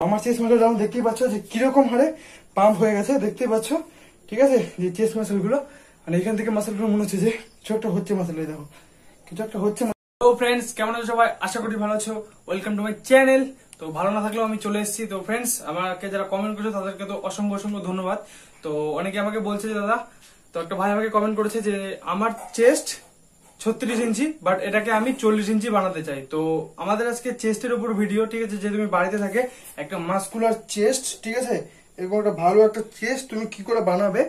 আমার chest muscle round দেখতেই পাচ্ছ যে কিরকম হারে পাম্প হয়ে গেছে, দেখতেই পাচ্ছ। ঠিক আছে, যে চেস্ট মাসেল গুলো, মানে এখান থেকে মাসেল গুলো মনে হচ্ছে যে কিছু একটা হচ্ছে, মাসেল দেখো কিছু একটা হচ্ছে। তো ফ্রেন্ডস, কেমন আছো সবাই? আশা করি ভালো আছো। Welcome to my channel. তো ভালো না থাকলেও আমি চলে এসেছি। তো ফ্রেন্ডস, আমাকে যারা কমেন্ট করেছো তাদেরকে তো অসংখ্য অসংখ্য ধন্যবাদ। তো অনেকে আমাকে বলছে যে দাদা, তো একটা ভাই আমাকে কমেন্ট করেছে যে আমার চেস্ট 36 ইঞ্চি, বাট এটাকে আমি 40 ইঞ্চি বানাতে চাই। তো আমাদের আজকে চেস্টের উপর ভিডিও, ঠিক আছে। যে তুমি বাড়িতে থাকে একটা মাস্কুলার চেস্ট, ঠিক আছে, এরকম একটা ভালো একটা চেস্ট তুমি কি করে বানাবে,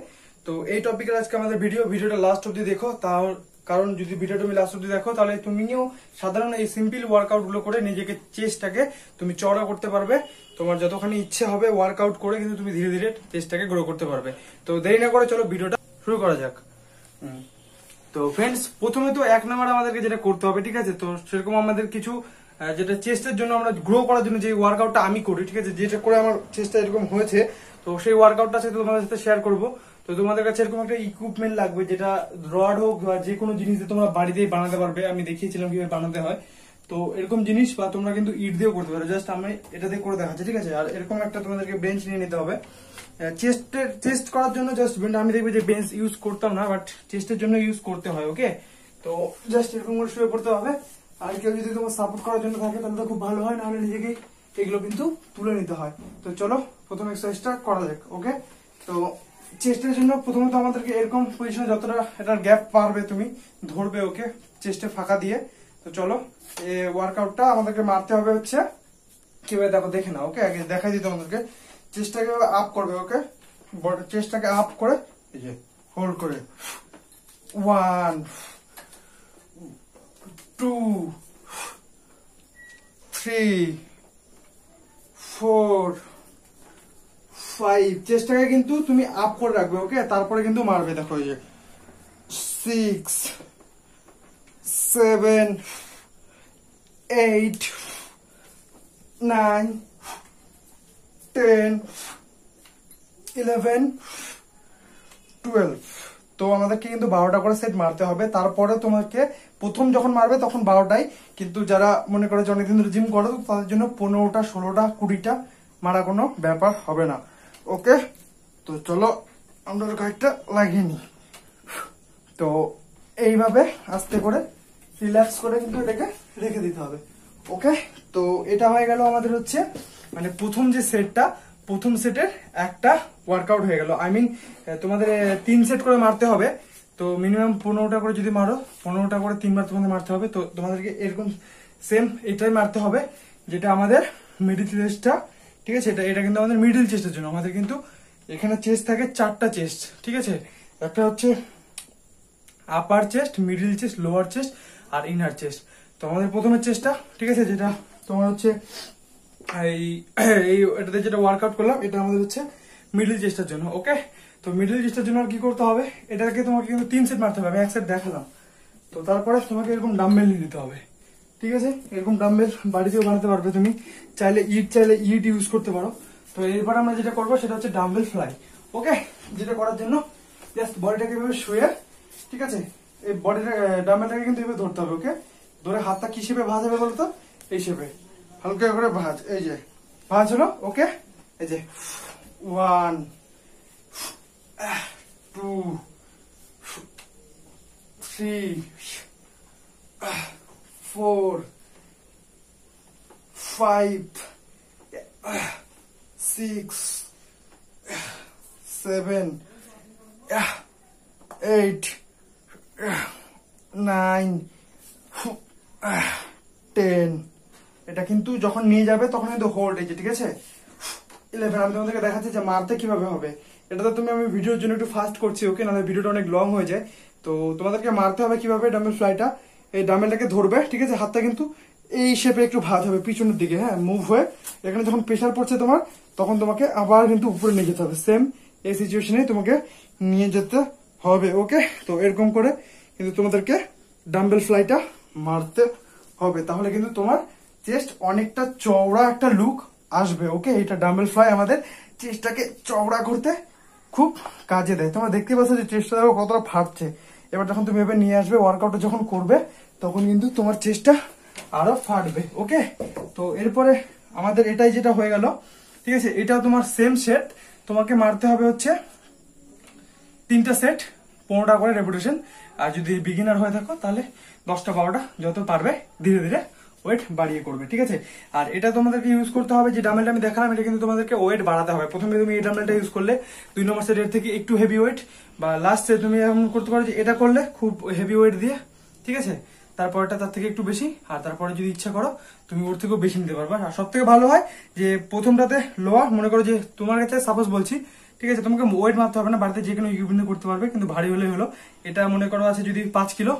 তো এই টপিকের আজকে আমাদের ভিডিওটা লাস্ট অব্দি দেখো। তাও কারণ যদি ভিডিওটা তুমি লাস্ট অব্দি দেখো তাহলে তুমিও সাধারণ এই সিম্পল ওয়ার্কআউট গুলো করে নিজেকে চেস্টটাকে তুমি চওড়া করতে পারবে। তোমার যতখানি ইচ্ছে হবে ওয়ার্কআউট করে কিন্তু তুমি ধীরে ধীরে চেস্টটাকে গ্রো করতে পারবে। তো দেরি না করে চলো ভিডিওটা শুরু করা যাক। তো ফ্রেন্ডস, প্রথমে তো 1 নাম্বার আমাদেরকে যেটা করতে হবে, ঠিক আছে, তো সেরকম আমাদের কিছু যেটা চেস্টের জন্য আমরা গ্রো করার জন্য যে ওয়ার্কআউটটা আমি করি, ঠিক আছে, যেটা করে আমার চেস্টটা এরকম হয়েছে, তো সেই ওয়ার্কআউটটা সাথে তোমাদের সাথে শেয়ার করব। তো তোমাদের কাছে এরকম একটা ইকুইপমেন্ট লাগবে, যেটা রড হোক বা যে কোনো জিনিস দিয়ে তোমরা বাড়িতেই বানাতে পারবে। আমি দেখিয়েছিলাম কিভাবে বানাতে হয়। তো এরকম জিনিস, বা তোমরা কিন্তু ইট দিয়েও করতে পারো। জাস্ট আমি এটা দিয়ে করে দেখাচ্ছি, ঠিক আছে। আর এরকম একটা তোমাদেরকে বেঞ্চ নিয়ে নিতে হবে। চেস্ট করার জন্য জাস্ট আমি দেখবি যে বেঞ্চ ইউজ করতাম না, বাট চেস্টের জন্য ইউজ করতে হয়। ওকে, তো জাস্ট এরকম করে শুয়ে পড়তে হবে। আর কেউ যদি তোমার সাপোর্ট করার জন্য থাকে তাহলে তো খুব ভালো হয়, নাহলে নিজেকেই এগুলো কিন্তু তুলে নিতে হয়। তো চলো প্রথম এক্সারসাইজটা করা যাক। ওকে, তো চেস্টের জন্য প্রথমত আমাদেরকে এরকম পজিশনে যতটা এটার গ্যাপ পারবে তুমি ধরবে। ওকে, চেস্টে ফাঁকা দিয়ে। তো চলো এই ওয়ার্কআউটটা আমাদেরকে মারতে হবে হচ্ছে কিভাবে, দেখো দেখে না। ওকে, আগে দেখাই দিই তোমাদেরকে। চেস্টটাকে আপ করবে। ওকে, চেস্টটাকে আপ করে এই যে হোল্ড করে 1 2 3 4 5। চেস্টটাকে কিন্তু তুমি আপ করে রাখবে। ওকে, তারপরে কিন্তু মারবে। দেখো এই যে 6 7 8 9 10 11 12। তো আমাদেরকে কিন্তু 12টা করে সেট মারতে হবে। তারপরে তোমাকে প্রথম যখন মারবে তখন 12টাই, কিন্তু যারা মনে করে যে অনেকদিন ধরে জিম করো তাদের জন্য 15টা 16টা 20টা মারা কোনো ব্যাপার হবে না। ওকে, তো চলো আমরা কয়েকটা লাগিয়ে নিই। তো এইভাবে আস্তে করে রিল্যাক্স করে কিন্তু এটাকে রেখে দিতে হবে। ওকে, তো এটা হয়ে গেল আমাদের হচ্ছে মানে প্রথম যে সেটটা, প্রথম সেটের একটা ওয়ার্কআউট হয়ে গেল। আই মিন তোমাদের 3 সেট করে মারতে হবে। তো মিনিমাম 15টা করে যদি মারো, 15টা করে 3 বার তোমাদের মারতে হবে। তো তোমাদেরকে এরকম সেম এটাই মারতে হবে, যেটা আমাদের মিডিল চেস্টটা, ঠিক আছে। এটা কিন্তু আমাদের মিডিল চেস্টের জন্য। আমাদের কিন্তু এখানে চেস্ট থাকে 4টা চেস্ট, ঠিক আছে। একটা হচ্ছে upper chest, middle chest, lower chest আর ইনার চেস্ট। তো আমাদের প্রথমের চেস্টটা, ঠিক আছে, যেটা তোমার হচ্ছে এটাতে যেটা ওয়ার্কআউট করলাম, এটা আমাদের হচ্ছে মিডল চেস্টের জন্য। ওকে, তো মিডল চেস্টের জন্য আর কি করতে হবে, এটাকে তোমাকে কিন্তু 3 সেট মারতে হবে। আমি 1 সেট দেখালাম। তো তারপরে তোমাকে এরকম ডাম্বেল নিয়ে নিতে হবে, ঠিক আছে। এরকম ডাম্বেল বাড়িতেও বানাতে পারবে তুমি, চাইলে ইট ইউজ করতে পারো। তো এরপর আমরা যেটা করবো সেটা হচ্ছে ডাম্বেল ফ্লাই। ওকে, যেটা করার জন্য জাস্ট বডিটাকে এভাবে শুয়ে, ঠিক আছে, এই বডিটা ডাম্বেলটাকে কিন্তু এভাবে ধরতে হবে। ওকে, ধরে হাতটা কি শেপে ভাঁজ হবে বলতো, এই শেপে হালকা করে ভাঁজ। এই যে ভাঁজ হলো। ওকে, এই যে 1 2 3 4 5 6 7 8 9 10। এটা কিন্তু যখন নিয়ে যাবে তখন কিন্তু হোল্ড, এই যে, ঠিক আছে, 11। আমি তোমাদেরকে দেখাচ্ছি যে মারতে কিভাবে হবে। এটা তো আমি ভিডিওর জন্য একটু ফাস্ট করছি। ওকে, নাহলে ভিডিওটা অনেক লং হয়ে যায়। তো তোমাদেরকে মারতে হবে কিভাবে, ডাম্বেল ফ্লাইটা, এই ডাম্বেলটাকে ধরবে, ঠিক আছে, হাতটা কিন্তু এই শেপে একটু ভাঁজ হবে পিছনের দিকে, হ্যাঁ, মুভ হয়ে। এখানে যখন প্রেশার পড়ছে তোমার, তখন তোমাকে আবার কিন্তু উপরে নিয়ে যেতে হবে। সেম এই সিচুয়েশনে তোমাকে নিয়ে যেতে হবে। ওকে, তো এরকম করে কিন্তু তোমাদেরকে ডাম্বেল ফ্লাইটা মারতে হবে, তাহলে কিন্তু তোমার চেস্ট অনেকটা চওড়া একটা লুক আসবে। ওকে, এটা ডাম্বেল ফ্লাই আমাদের চেস্টটাকে চওড়া করতে খুব কাজে দেয়। তোমরা দেখতে পাচ্ছ যে চেস্টটা কতটা ফাটছে। এবার যখন তুমি এভাবে নিয়ে আসবে, ওয়ার্কআউটটা যখন করবে, তখন কিন্তু তোমার চেস্টটা আরো ফাটবে। ওকে, তো এরপরে আমাদের এটাই যেটা হয়ে গেল, ঠিক আছে, এটাও তোমার সেম সেট, তোমাকে মারতে হবে হচ্ছে 3টা সেট 15টা করে রেপুটেশন। আর যদি বিগিনার হয়ে থাকো তাহলে 10টা 12টা যত পারবে ধীরে ধীরে ওয়েট বাড়িয়ে করবে, ঠিক আছে। আর এটা তোমাদেরকে ইউজ করতে হবে, যে ডাম্বেলটা আমি দেখালাম এটা কিন্তু তোমাদেরকে ওয়েট বাড়াতে হবে। প্রথমে তুমি এই ডাম্বেলটা ইউজ করলে 2 নম্বর সেটের থেকে একটু হেভি ওয়েট, বা লাস্টে তুমি এমন করতে পারো যে এটা করলে খুব হেভি ওয়েট দিয়ে, ঠিক আছে, তারপরটা তার থেকে একটু বেশি, আর তারপরে যদি ইচ্ছা করো তুমি ওর থেকেও বেশি নিতে পারবে। আর সব থেকে ভালো হয় যে প্রথমটাতে লোয়ার, মনে করো যে তোমার কাছে সাপোজ বলছি, ঠিক আছে, তোমাকে ওয়েট মারতে হবে না, বাড়িতে যে কোনো ইকুইপমেন্ট করতে পারবে, কিন্তু ভারী হলে হলো। এটা মনে করো আছে যদি 5 কিলো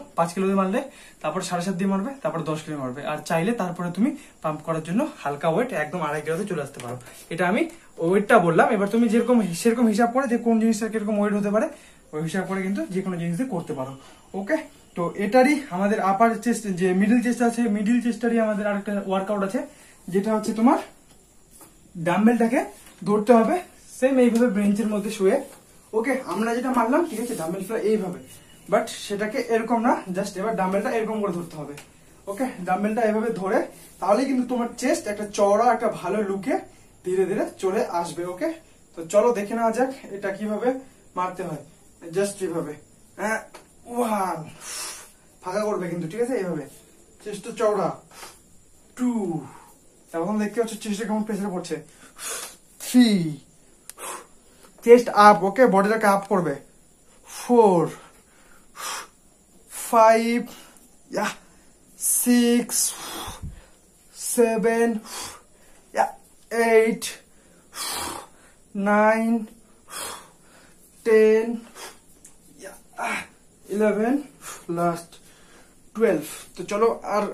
দিয়ে মারলে, তারপর 7.5 দিয়ে মারবে, তারপর 10 কিলো মারবে। আর চাইলে তারপরে তুমি পাম্প করার জন্য হালকা ওয়েট একদম 2.5 কিলোতে চলে আসতে পারো। এটা আমি ওয়েটটা বললাম, এবার তুমি যেরকম সেরকম হিসাব করে যে কোন জিনিসটা কিরকম ওয়েট হতে পারে ওই হিসাব করে কিন্তু যে কোনো জিনিস দিয়ে করতে পারো। ওকে, তো এটারই আমাদের আপার চেস্ট, যে মিডল চেস্ট আছে, মিডল চেস্টারই আমাদের আরেকটা ওয়ার্কআউট আছে, যেটা হচ্ছে তোমার ডাম্বেলটাকে ধরতে হবে সেম এইভাবে বেঞ্চের মধ্যে শুয়ে। ওকে, আমরা যেটা মারলাম, ঠিক আছে, ডাম্বেলটা এইভাবে, বাট সেটাকে এরকম না, জাস্ট এবার ডাম্বেলটা এরকম করে ধরতে হবে। ওকে, ডাম্বেলটা এভাবে ধরে, তাহলে কিন্তু তোমার চেস্ট একটা চওড়া একটা ভালো লুকে ধীরে ধীরে চলে আসবে। ওকে, তো চলো দেখে নেওয়া যাক এটা কিভাবে মারতে হয়। জাস্ট এইভাবে 1, ফাঁকা করবে কিন্তু, ঠিক আছে, এইভাবে চেস্ট চওড়া 2, এখন দেখতে পাচ্ছ চেস্টে কেমন প্রেসার পড়ছে, 3, চেস্ট আপ, ওকে, বডিটাকে আপ করবে, 4, 5, 6, 7, 8, 9, 10, 11, লাস্ট 12। তো চলো আর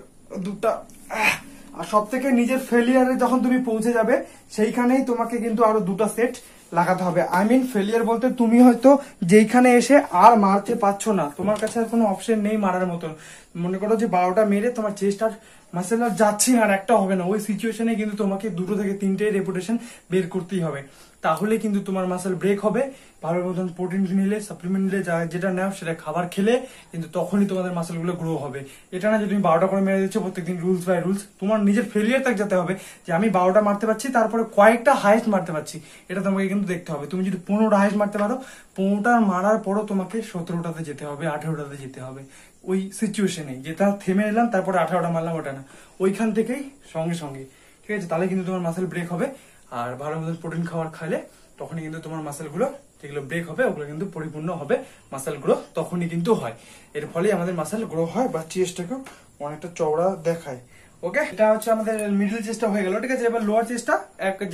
দুটা। আর সব থেকে নিজের ফেলিয়ারে যখন তুমি পৌঁছে যাবে সেইখানেই তোমাকে কিন্তু আরো 2টা সেট লাগাতে হবে। আই মিন ফেলিয়ার বলতে তুমি হয়তো যেইখানে এসে আর মারতে পারছো না, তোমার কাছে আর কোনো অপশন নেই মারার মতন, মনে করো যে 12টা মেরে তোমার চেস্ট আর মাসেল আর যাচ্ছি না, আর একটা হবে না, ওই সিচুয়েশনে কিন্তু তোমাকে 2 থেকে 3টে রেপুটেশন বের করতেই হবে, তাহলে কিন্তু তোমার মাসেল ব্রেক হবে। ভালো মতন প্রোটিন নিলে, সাপ্লিমেন্ট নিলে, যেটা নাও সেটা খাবার খেলে কিন্তু তখনই তোমাদের মাসেল গুলো গ্রো হবে। এটা না যে তুমি 12টা করে মেরে দিচ্ছ প্রত্যেকদিন রুলস বাই রুলস, তোমার নিজের ফেলিয়ার তাক যেতে হবে যে আমি 12টা মারতে পারছি, তারপরে কয়েকটা হাইস্ট মারতে পারছি, এটা তোমাকে কিন্তু দেখতে হবে। তুমি যদি 15টা হাইস্ট মারতে পারো, 15টা মারার পরও তোমাকে 17টাতে যেতে হবে, 18টাতে যেতে হবে, ওই সিচুয়েশনে যেটা থেমে এলাম তারপরে 18টা মারলাম ওটা না, ওইখান থেকেই সঙ্গে সঙ্গে, ঠিক আছে, তাহলে কিন্তু তোমার মাসেল ব্রেক হবে। আর ভালো মতন প্রোটিন খাবার খাইলে তখনই কিন্তু তোমার মাসেল গুলো যেগুলো ব্রেক হবে ওগুলো কিন্তু পরিপূর্ণ হবে, মাসেল গ্রো তখনই কিন্তু হয়। এর ফলে আমাদের মাসেল গ্রো হয় বা চেস্টটাকেও অনেকটা চওড়া দেখায়। ওকে, এটা হচ্ছে আমাদের মিডল চেস্টটা হয়ে গেল, ঠিক আছে। এবার লোয়ার চেস্টটা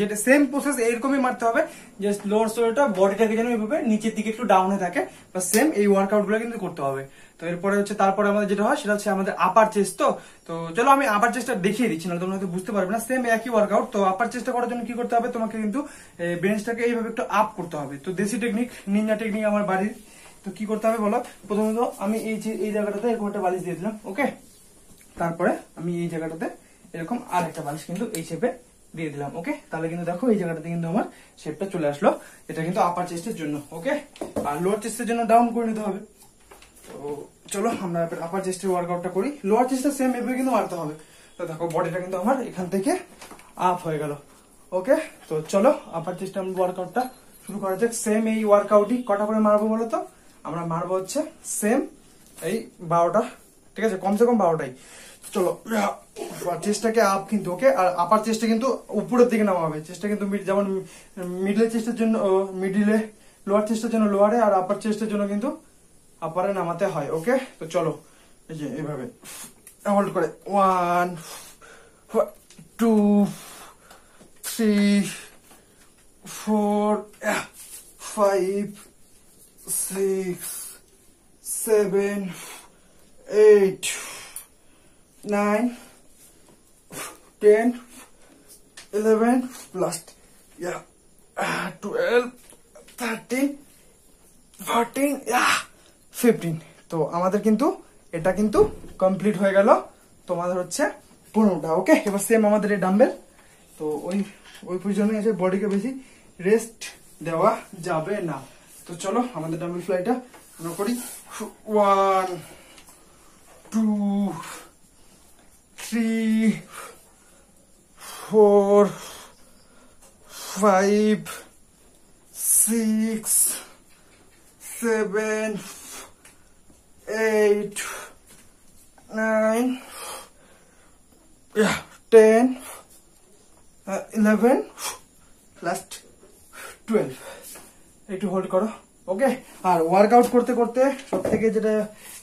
যেটা সেম প্রসেস এরকমই মারতে হবে, যে লোয়ার শোল্ডারটা বডিটাকে যেন এইভাবে নিচের দিকে একটু ডাউনে থাকে, বা সেম এই ওয়ার্কআউট গুলো কিন্তু করতে হবে। তো এরপরে হচ্ছে তারপরে আমাদের যেটা হয় সেটা হচ্ছে আমাদের আপার চেস্ট। তো চলো আমি আপার চেস্টটা দেখিয়ে দিচ্ছি, না তোমরা হয়তো বুঝতে পারবে না, সেম একই ওয়ার্কআউট। তো আপার চেস্টটা করার জন্য কি করতে হবে, তোমাকে কিন্তু বেঞ্চটাকে এইভাবে একটু আপ করতে হবে। তো দেশি টেকনিক, নিনজা টেকনিক আমার বাড়ির। তো কি করতে হবে বলো, প্রথমত আমি এই জায়গাটাতে এরকম একটা বালিশ দিয়ে দিলাম, ওকে, তারপরে আমি এই জায়গাটাতে এরকম আর একটা বালিশ কিন্তু এই শেপে দিয়ে দিলাম, ওকে, তাহলে কিন্তু দেখো এই জায়গাটাতে কিন্তু আমার শেপটা চলে আসলো। এটা কিন্তু আপার চেস্টের জন্য, ওকে। আর লোয়ার চেস্টের জন্য ডাউন করে নিতে হবে। তো চলো আমরা আপার চেস্টের ওয়ার্কআউটটা করি। লোয়ার চেস্টটা সেম এভাবে কিন্তু মারতে হবে। তো দেখো বডিটা কিন্তু আমার এখান থেকে আপ হয়ে গেল, ওকে। তো চলো আপার চেস্টের ওয়ার্কআউটটা শুরু করা যাক। সেম এই ওয়ার্কআউটই কটা করে মারবো বলো তো, আমরা মারবো হচ্ছে সেম এই 12টা, ঠিক আছে, কমসে কম 12টাই। চলো চেস্টটাকে আপ কিন্তু, ওকে। আর আপার চেস্টে কিন্তু উপরের দিকে নামা হবে, চেস্টটা কিন্তু যেমন মিডল চেস্টের জন্য মিডিলে, লোয়ার চেস্টের জন্য লোয়ারে, আর আপার চেস্টের জন্য কিন্তু আপারে নামাতে হয়, ওকে। তো চলো এই যে এইভাবে হোল্ড করে 1, 2, 3, 4, 5, 6, 7, 8, 9, 10, 11, last 12, 13, 14, 15। তো আমাদের কিন্তু এটা কিন্তু কমপ্লিট হয়ে গেল, তোমাদের হচ্ছে 15টা, ওকে। এবার সেম আমাদের এই ডাম্বেল, তো ওই পজিশনে এসে বডিকে বেশি রেস্ট দেওয়া যাবে না। তো চলো আমাদের ডাম্বেল ফ্লাইটা আমরা করি। 1, 2, 3, 4, 5 6 7 8 9 10 11 লাস্ট 12 একটু হোল্ড করো ওকে। আর ওয়ার্কআউট করতে করতে সব থেকে যেটা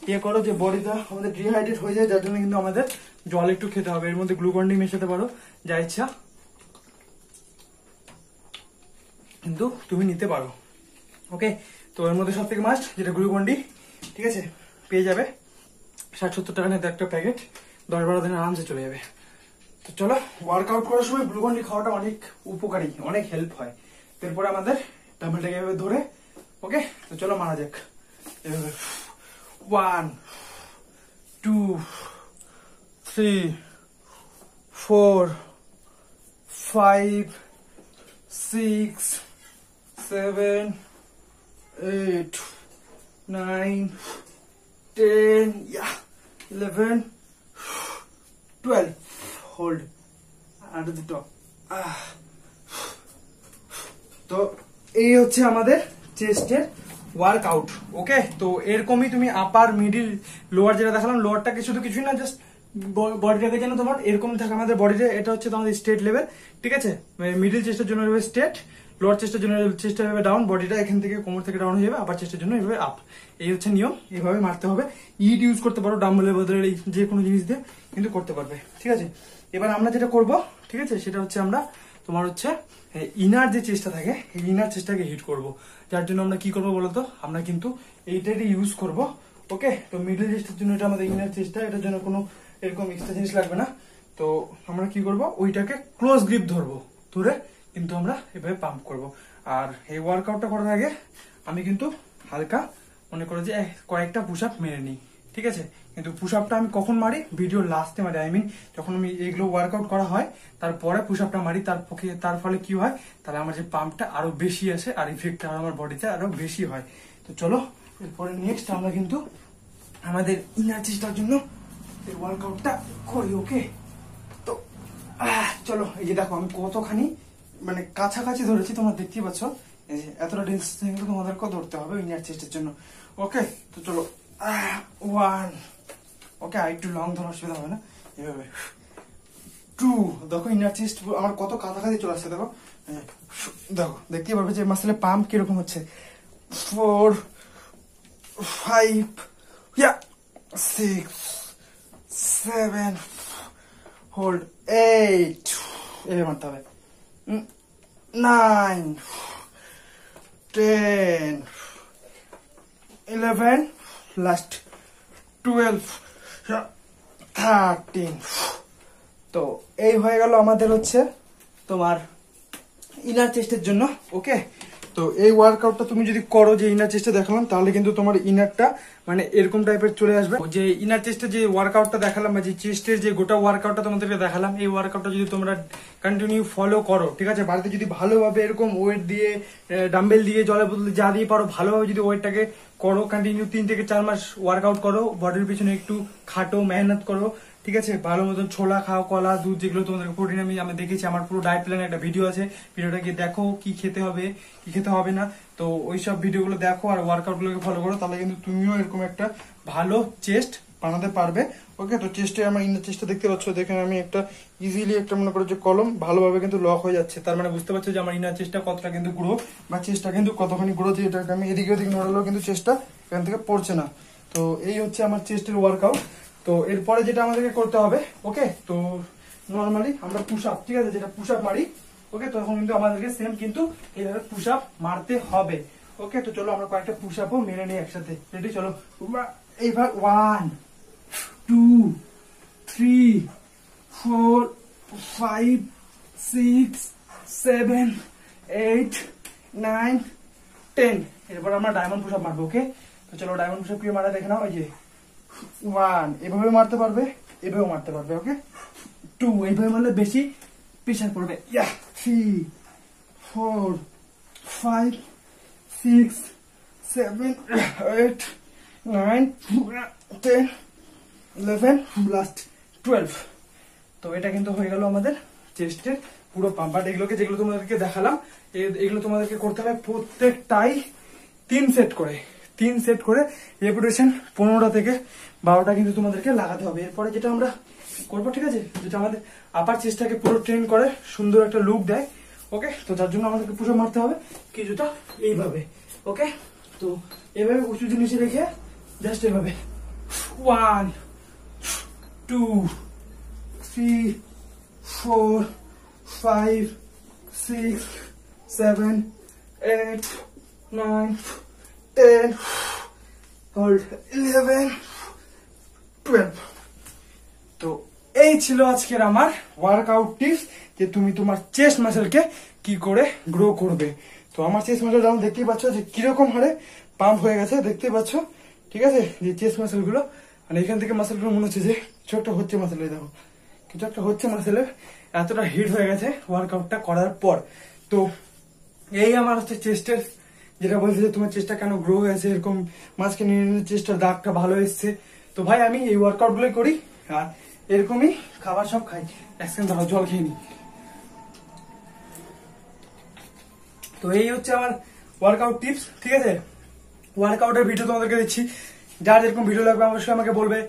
ইয়ে করো যে বডিটা আমাদের ডিহাইড্রেট হয়ে যায়, যার জন্য কিন্তু আমাদের জল একটু খেতে হবে। এর মধ্যে গ্লুকন ডি মেশাতে পারো যা ইচ্ছা, কিন্তু তুমি নিতে পারো ওকে। তো এর মধ্যে সব থেকে মাস্ট যেটা গ্লুকন ডি, ঠিক আছে, পেয়ে যাবে 60-70 টাকা নিতে একটা প্যাকেট, 10-12 দিন আরামসে চলে যাবে। তো চলো, ওয়ার্কআউট করার সময় গ্লুকন ডি খাওয়াটা অনেক উপকারী, অনেক হেল্প হয়। এরপরে আমাদের ডাম্বেলটাকে এভাবে ধরে ওকে। তো চলো মারা যাক এভাবে 1 2 3 4 5 6 7 8 9 10 11 12 হোল্ড আন্ডার দ্য টপ। তো এই হচ্ছে আমাদের চেস্টের ওয়ার্কআউট ওকে। তো এরকমই তুমি আপার মিডিল লোয়ার যেটা দেখালাম, লোয়ারটাকে শুধু কিছুই না, জাস্ট বডিটাকে যেন তোমার এরকম থাকে আমাদের বডিতে। এটা হচ্ছে তোমাদের স্ট্রেট লেভেল, ঠিক আছে। মিডিল চেস্টের জন্য স্ট্রেট, লোয়ার চেস্টের জন্য চেস্ট এভাবে ডাউন, বডিটা এখান থেকে কোমর থেকে ডাউন হয়ে যাবে, আবার চেস্টের জন্য এভাবে আপ। এই হচ্ছে নিয়ম, এইভাবে মারতে হবে। ইট ইউজ করতে পারো ডাম্বেলের বদলে যে কোনো জিনিস দিয়ে কিন্তু করতে পারবে, ঠিক আছে। এবার আমরা যেটা করব, ঠিক আছে, সেটা হচ্ছে আমরা তোমার হচ্ছে ইনার যে চেষ্টা থাকে, এই ইনার চেষ্টাকে হিট করব। যার জন্য আমরা কি করবো বলতো, আমরা কিন্তু এইটাই ইউজ করব ওকে। তো মিডল চেস্টের জন্য এটা আমাদের ইনার চেষ্টা, এটার জন্য কোনো এরকম এক্সট্রা জিনিস লাগবে না। তো আমরা কি করব, ওইটাকে ক্লোজ গ্রিপ ধরবো, ধরে কিন্তু আমরা এভাবে পাম্প করব। আর এই ওয়ার্কআউটটা করার আগে আমি কিন্তু হালকা মনে করো যে কয়েকটা পুশ আপ মেরে নিই, ঠিক আছে। কিন্তু পুশ আপটা আমি কখন মারি, ভিডিও লাস্টে মারি, আই মিন যখন আমি এগুলো ওয়ার্কআউট করা হয় তারপরে পুশ আপটা মারি। তার ফলে কি হয়, তাহলে আমার যে পাম্পটা আরো বেশি আসে আর ইফেক্টটা আমার বডিতে আরো বেশি হয়। তো চলো, এরপরে নেক্সট আমরা কিন্তু আমাদের ইনার চেস্টার জন্য এই ওয়ার্কআউটটা করি ওকে। তো চলো, এই যে দেখো আমি কতখানি মানে কাছাকাছি ধরেছি, তোমরা দেখতেই পাচ্ছ। এই যে এতটা ডিস্টেন্স তোমাদেরকে ধরতে হবে ইনার চেস্টের জন্য ওকে। তো চলো 1 ওকে, আর একটু লং ধরার অসুবিধা হবে না, এভাবে 2 দেখো ইনার চেস্ট আমার কত কাছাকাছি চলে আসছে, দেখো দেখো দেখতেই পারবে যে মাসেলে পাম্প কিরকম হচ্ছে। 4 5 6 7 হোল্ড 8 এভাবে মারতে হবে, 9 10 11 লাস্ট 12 13। তো এই হয়ে গেল আমাদের হচ্ছে তোমার ইনার চেস্টের জন্য ওকে। তো এই ওয়ার্কআউটটা তুমি যদি করো, যে ইনার চেস্টে দেখালাম, তাহলে কিন্তু তোমার ইনারটা মানে এরকম টাইপের চলে আসবে। যে ইনার চেস্টের যে ওয়ার্কআউটটা দেখালাম, বা যে চেস্টের যে গোটা ওয়ার্কআউটটা তোমাদেরকে দেখালাম, এই ওয়ার্কআউটটা যদি তোমরা কন্টিনিউ ফলো করো, ঠিক আছে, বাড়িতে যদি ভালোভাবে এরকম ওয়েট দিয়ে, ডাম্বেল দিয়ে, জলের বোতলে যা দিয়ে পারো, ভালোভাবে যদি ওয়েটটাকে করো, কন্টিনিউ 3 থেকে 4 মাস ওয়ার্কআউট করো, বডির পিছনে একটু খাটো, মেহনত করো, ঠিক আছে, ভালো মতন ছোলা খাও, কলা, দুধ, যেগুলো তোমাদের প্রোটিন আমি দেখেছি, আমার পুরো ডায়েট প্ল্যান একটা ভিডিও আছে, ভিডিওটা গিয়ে দেখো কি খেতে হবে কি খেতে হবে না। তো ওই সব ভিডিওগুলো দেখো আর ওয়ার্কআউট গুলোকে ফলো করো, তাহলে কিন্তু তুমিও এরকম একটা ভালো চেস্ট বানাতে পারবে ওকে। তো চেস্টে আমার ইনার চেস্টটা দেখতে পাচ্ছ, দেখেন আমি একটা ইজিলি একটা মনে করো যে কলম ভালোভাবে কিন্তু লক হয়ে যাচ্ছে, তার মানে বুঝতে পারছো যে আমার ইনার চেস্টটা কতটা কিন্তু গ্রো, বা চেস্টটা কিন্তু কতখানি গ্রো, যে এটা আমি এদিকে ওদিকে নড়ালেও কিন্তু চেস্টটা এখান থেকে পড়ছে না। তো এই হচ্ছে আমার চেস্টের ওয়ার্কআউট। তো এরপরে যেটা আমাদেরকে করতে হবে ওকে, তো নর্মালি আমরা পুশ আপ, ঠিক আছে, যেটা পুশ আপ মারি ওকে, তখন কিন্তু আমাদেরকে সেম কিন্তু এইভাবে পুশ আপ মারতে হবে ওকে। তো চলো আমরা কয়েকটা পুশ আপও মেরে নিই একসাথে, রেডি? চলো এইবার 1 2 3 4 5 6 7 8 9 10। এরপর আমরা ডায়মন্ড পুশ আপ মারবো ওকে। তো চলো ডায়মন্ড পুশ আপ কি মারা দেখে নাও। এই যে 1 এভাবে মারতে পারবে, এভাবেও মারতে পারবে ওকে। 2 এইভাবে মারলে বেশি প্রেসার পড়বে। 3 4 5 6 7 8 9 10 11 লাস্ট 12। তো এটা কিন্তু হয়ে গেল আমাদের চেস্টের পুরো পাম্প। বাট এগুলোকে যেগুলো তোমাদেরকে দেখালাম এগুলো তোমাদেরকে করতে হবে প্রত্যেকটাই 3 সেট করে রেপুটেশন 15টা থেকে 12টা কিন্তু তোমাদেরকে লাগাতে হবে। এরপরে যেটা আমরা করবো, ঠিক আছে, যেটা আমাদের আপার চেস্টটাকে পুরো ট্রেন করে সুন্দর একটা লুক দেয়। ওকে, তো তার জন্য আমাদেরকে পুরো মারতে হবে কিছুটা এইভাবে। ওকে, তো এভাবে উঁচু জিনিসে রেখে জাস্ট এভাবে 1 2 3 4 5 6 7 8 9 10 hold 11 12। তো এই ছিল আজকের আমার ওয়ার্কআউট টিপস, যে তুমি তোমার চেস্ট মাসেলকে কি করে গ্রো করবে। তো আমার চেস্ট মাসেল যেমন দেখতেই পাচ্ছ যে কিরকম হারে পাম্প হয়ে গেছে, দেখতেই পাচ্ছ, ঠিক আছে, যে চেস্ট মাসেল গুলো। মানে এখান থেকে মাসেল গুলো মনে হচ্ছে যে কিছু একটা হচ্ছে মাসেলে, দেখো কিছু একটা হচ্ছে মাসেলে, এতটা হিট হয়ে গেছে ওয়ার্কআউটটা করার পর। তো এই আমার হচ্ছে চেস্টের, যেটা বলছে যে তোমার চেস্টটা কেন গ্রো হয়েছে, এরকম মাঝখানে চেস্টের দাগটা ভালো এসছে। তো ভাই আমি এই ওয়ার্কআউট গুলোই করি আর এরকমই খাবার সব খাই। এক সেকেন্ড দাঁড়াও, জল খেয়ে নি। তো এই হচ্ছে আমার ওয়ার্কআউট টিপস, ঠিক আছে। ওয়ার্কআউটের ভিডিও তোমাদেরকে দিচ্ছি, যার যেরকম ভিডিও লাগবে অবশ্যই আমাকে বলবে।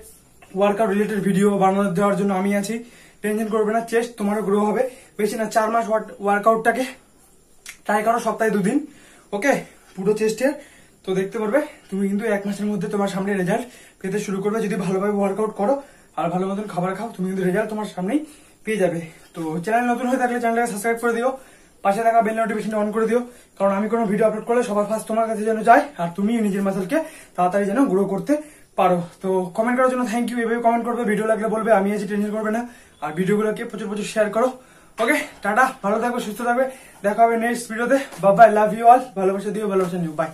ওয়ার্কআউট রিলেটেড ভিডিও বানানো দেওয়ার জন্য আমি আছি, টেনশন করবে না। চেস্ট তোমারও গ্রো হবে, বেশি না 4 মাস ওয়ার্কআউটটাকে ট্রাই করো, সপ্তাহে 2 দিন। ওকে, পুরো চেস্টের। তো দেখতে পারবে তুমি কিন্তু 1 মাসের মধ্যে তোমার সামনে রেজাল্ট পেতে শুরু করবে। যদি ভালোভাবে ওয়ার্কআউট করো আর ভালো মতন খাবার খাও, তুমি কিন্তু রেজাল্ট তোমার সামনেই পেয়ে যাবে। তো চ্যানেল নতুন হয়ে থাকলে চ্যানেলটাকে সাবস্ক্রাইব করে দিও, পাশে থাকা বেল নোটিফিকেশনটা অন করে দিও, কারণ আমি কোনো ভিডিও আপলোড করলে সবার ফার্স্ট তোমার কাছে যেন যায় আর তুমি নিজের মাসেলকে তাড়াতাড়ি যেন গ্রো করতে পারো। তো কমেন্ট করার জন্য থ্যাংক ইউ। এভাবে কমেন্ট করবে, ভিডিও লাগলে বলবে, আমি আছি, টেনশন করবে না। আর ভিডিওগুলোকে প্রচুর শেয়ার করো। ওকে, টাটা, ভালো থাকবে, সুস্থ থাকবে, দেখা হবে নেক্সট ভিডিওতে। Bye bye, love you all, ভালোবাসা দিও, ভালোবাসা নিও, বাই।